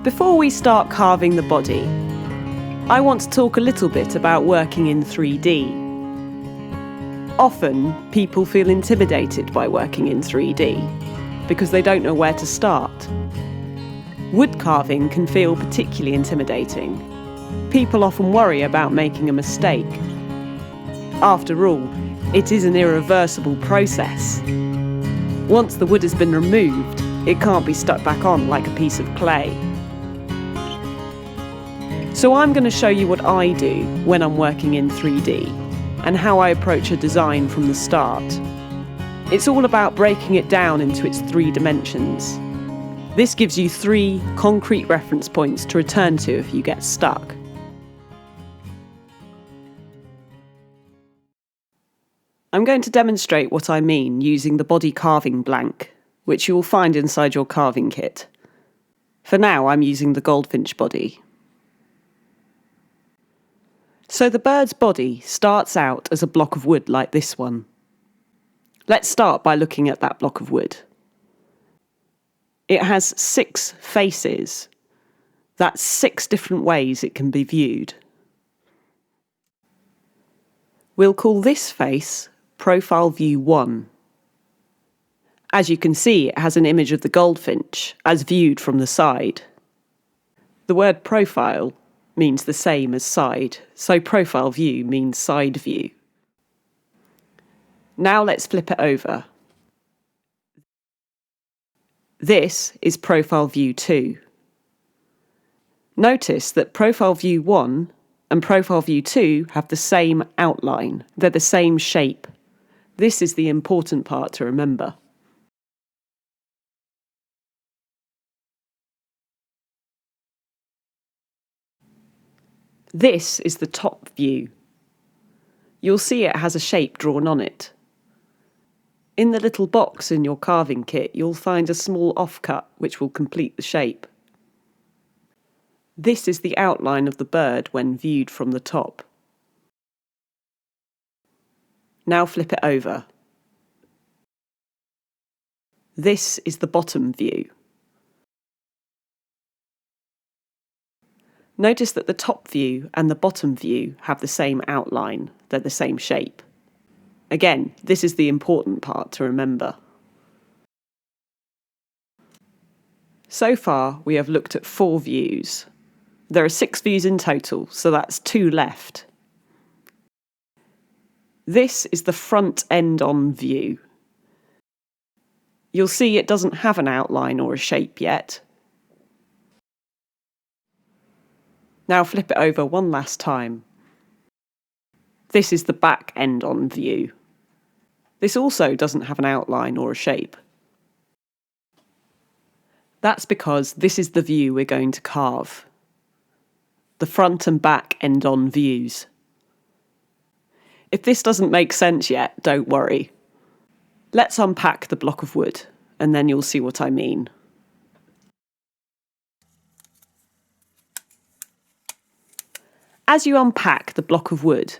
Before we start carving the body, I want to talk a little bit about working in 3D. Often, people feel intimidated by working in 3D because they don't know where to start. Wood carving can feel particularly intimidating. People often worry about making a mistake. After all, it is an irreversible process. Once the wood has been removed, it can't be stuck back on like a piece of clay. So I'm going to show you what I do when I'm working in 3D and how I approach a design from the start. It's all about breaking it down into its 3 dimensions. This gives you 3 concrete reference points to return to if you get stuck. I'm going to demonstrate what I mean using the body carving blank, which you will find inside your carving kit. For now, I'm using the goldfinch body. So the bird's body starts out as a block of wood like this one. Let's start by looking at that block of wood. It has 6 faces. That's 6 different ways it can be viewed. We'll call this face Profile View 1. As you can see, it has an image of the goldfinch as viewed from the side. The word profile means the same as side, so profile view means side view. Now let's flip it over. This is Profile View 2. Notice that Profile View 1 and Profile View 2 have the same outline. They're the same shape. This is the important part to remember. This is the top view. You'll see it has a shape drawn on it. In the little box in your carving kit, you'll find a small offcut which will complete the shape. This is the outline of the bird when viewed from the top. Now flip it over. This is the bottom view. Notice that the top view and the bottom view have the same outline. They're the same shape. Again, this is the important part to remember. So far, we have looked at 4 views. There are 6 views in total, so that's 2 left. This is the front end-on view. You'll see it doesn't have an outline or a shape yet. Now flip it over one last time. This is the back end-on view. This also doesn't have an outline or a shape. That's because this is the view we're going to carve. The front and back end-on views. If this doesn't make sense yet, don't worry. Let's unpack the block of wood, and then you'll see what I mean. As you unpack the block of wood,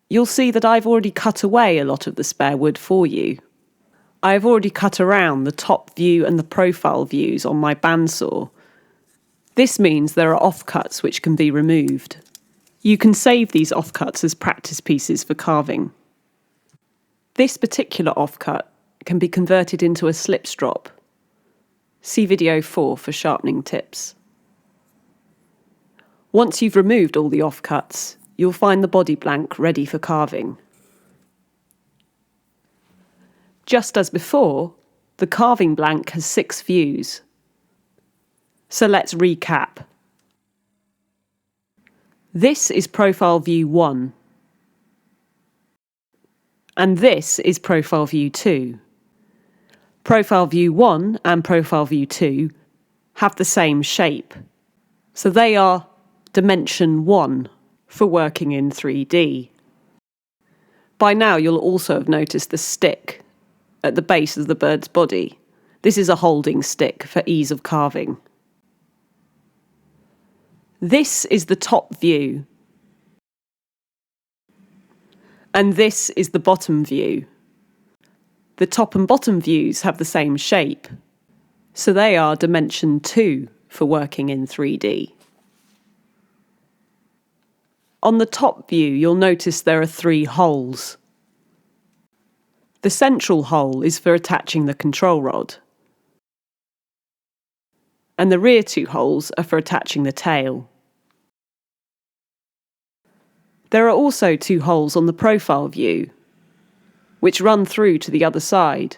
you'll see that I've already cut away a lot of the spare wood for you. I have already cut around the top view and the profile views on my bandsaw. This means there are offcuts which can be removed. You can save these offcuts as practice pieces for carving. This particular offcut can be converted into a slip strop. See video 4 for sharpening tips. Once you've removed all the offcuts, you'll find the body blank ready for carving. Just as before, the carving blank has 6 views. So let's recap. This is Profile View 1. And this is Profile View 2. Profile View 1 and Profile View 2 have the same shape. So they are Dimension 1 for working in 3D. By now you'll also have noticed the stick at the base of the bird's body. This is a holding stick for ease of carving. This is the top view. And this is the bottom view. The top and bottom views have the same shape, so they are Dimension 2 for working in 3D. On the top view, you'll notice there are 3 holes. The central hole is for attaching the control rod, and the rear 2 holes are for attaching the tail. There are also 2 holes on the profile view, which run through to the other side.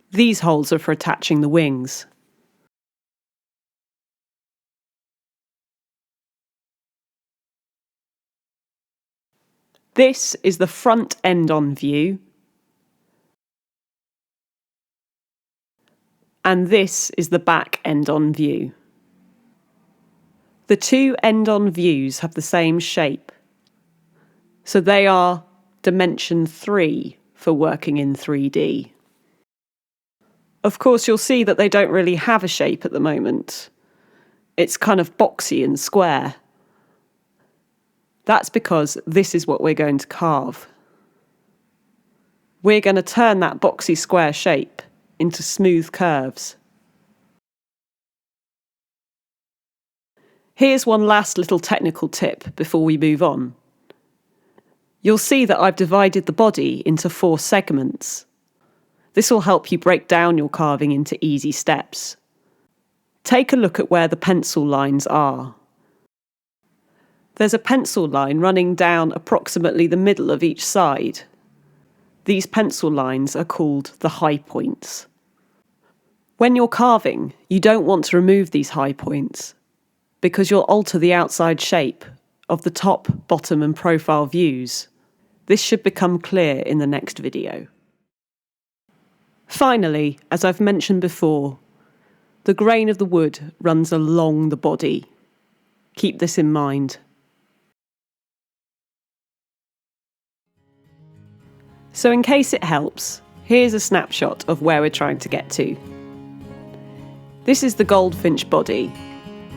These holes are for attaching the wings. This is the front end-on view, and this is the back end-on view. The 2 end-on views have the same shape, so they are dimension 3 for working in 3D. Of course, you'll see that they don't really have a shape at the moment. It's kind of boxy and square. That's because this is what we're going to carve. We're going to turn that boxy square shape into smooth curves. Here's one last little technical tip before we move on. You'll see that I've divided the body into 4 segments. This will help you break down your carving into easy steps. Take a look at where the pencil lines are. There's a pencil line running down approximately the middle of each side. These pencil lines are called the high points. When you're carving, you don't want to remove these high points because you'll alter the outside shape of the top, bottom and profile views. This should become clear in the next video. Finally, as I've mentioned before, the grain of the wood runs along the body. Keep this in mind. So in case it helps, here's a snapshot of where we're trying to get to. This is the goldfinch body.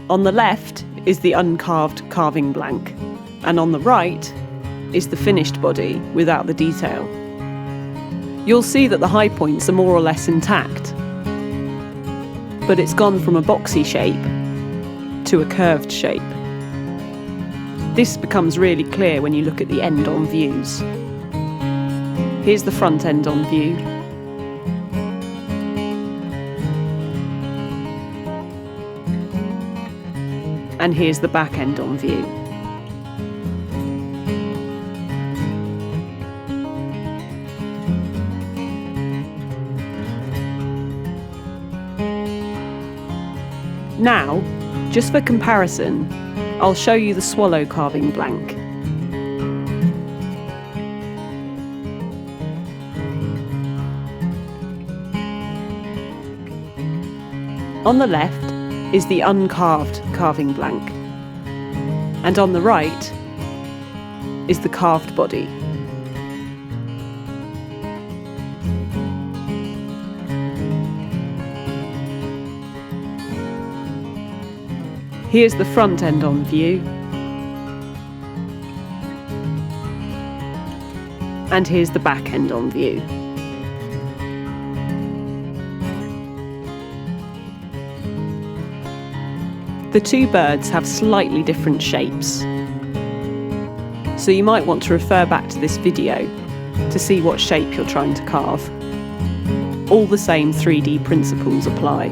On the left is the uncarved carving blank, and on the right is the finished body without the detail. You'll see that the high points are more or less intact, but it's gone from a boxy shape to a curved shape. This becomes really clear when you look at the end-on views. Here's the front end-on view. And here's the back end-on view. Now, just for comparison, I'll show you the swallow carving blank. On the left is the uncarved carving blank, and on the right is the carved body. Here's the front end-on view, and here's the back end-on view. The 2 birds have slightly different shapes, so you might want to refer back to this video to see what shape you're trying to carve. All the same 3D principles apply.